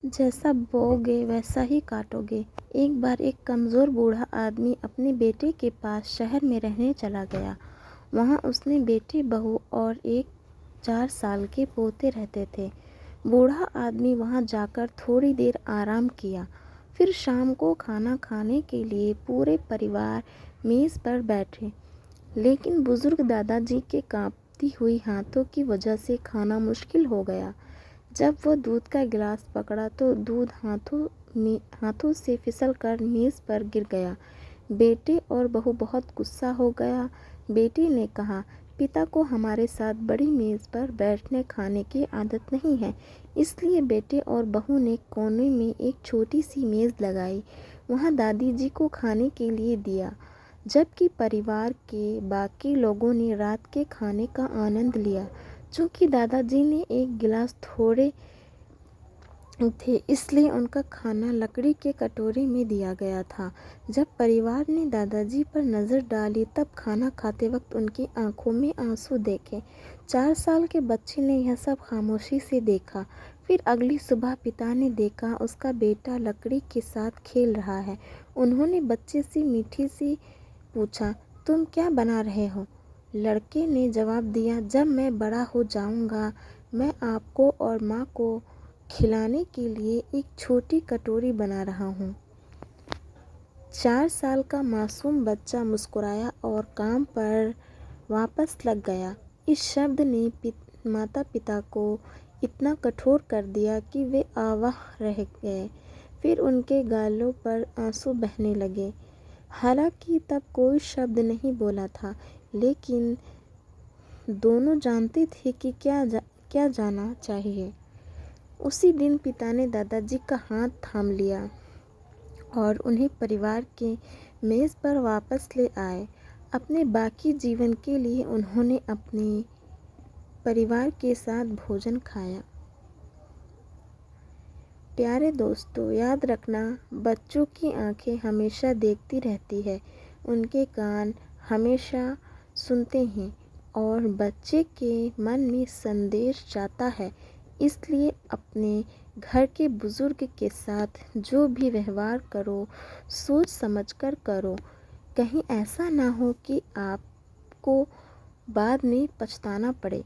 जैसा बोओगे वैसा ही काटोगे। एक बार एक कमज़ोर बूढ़ा आदमी अपने बेटे के पास शहर में रहने चला गया। वहाँ उसने बेटी बहू और एक 4 साल के पोते रहते थे। बूढ़ा आदमी वहाँ जाकर थोड़ी देर आराम किया। फिर शाम को खाना खाने के लिए पूरे परिवार मेज़ पर बैठे। लेकिन बुजुर्ग दादाजी के कांपती हुई हाथों की वजह से खाना मुश्किल हो गया। जब वह दूध का गिलास पकड़ा तो दूध हाथों से फिसलकर मेज़ पर गिर गया। बेटे और बहू बहुत गुस्सा हो गया। बेटी ने कहा, पिता को हमारे साथ बड़ी मेज़ पर बैठने खाने की आदत नहीं है। इसलिए बेटे और बहू ने कोने में एक छोटी सी मेज़ लगाई। वहाँ दादी जी को खाने के लिए दिया, जबकि परिवार के बाकी लोगों ने रात के खाने का आनंद लिया। चूँकि दादाजी ने एक गिलास थोड़े थे, इसलिए उनका खाना लकड़ी के कटोरे में दिया गया था। जब परिवार ने दादाजी पर नज़र डाली तब खाना खाते वक्त उनकी आंखों में आंसू देखे। 4 साल के बच्चे ने यह सब खामोशी से देखा। फिर अगली सुबह पिता ने देखा उसका बेटा लकड़ी के साथ खेल रहा है। उन्होंने बच्चे से मीठी सी पूछा, तुम क्या बना रहे हो? लड़के ने जवाब दिया, जब मैं बड़ा हो जाऊंगा मैं आपको और माँ को खिलाने के लिए एक छोटी कटोरी बना रहा हूँ। 4 साल का मासूम बच्चा मुस्कुराया और काम पर वापस लग गया। इस शब्द ने माता पिता को इतना कठोर कर दिया कि वे आवाह रह गए। फिर उनके गालों पर आंसू बहने लगे। हालांकि तब कोई शब्द नहीं बोला था, लेकिन दोनों जानते थे कि क्या जाना चाहिए। उसी दिन पिता ने दादाजी का हाथ थाम लिया और उन्हें परिवार के मेज़ पर वापस ले आए। अपने बाकी जीवन के लिए उन्होंने अपने परिवार के साथ भोजन खाया। प्यारे दोस्तों, याद रखना, बच्चों की आंखें हमेशा देखती रहती है, उनके कान हमेशा सुनते हैं और बच्चे के मन में संदेश जाता है। इसलिए अपने घर के बुजुर्ग के साथ जो भी व्यवहार करो, सोच समझकर करो। कहीं ऐसा ना हो कि आपको बाद में पछताना पड़े।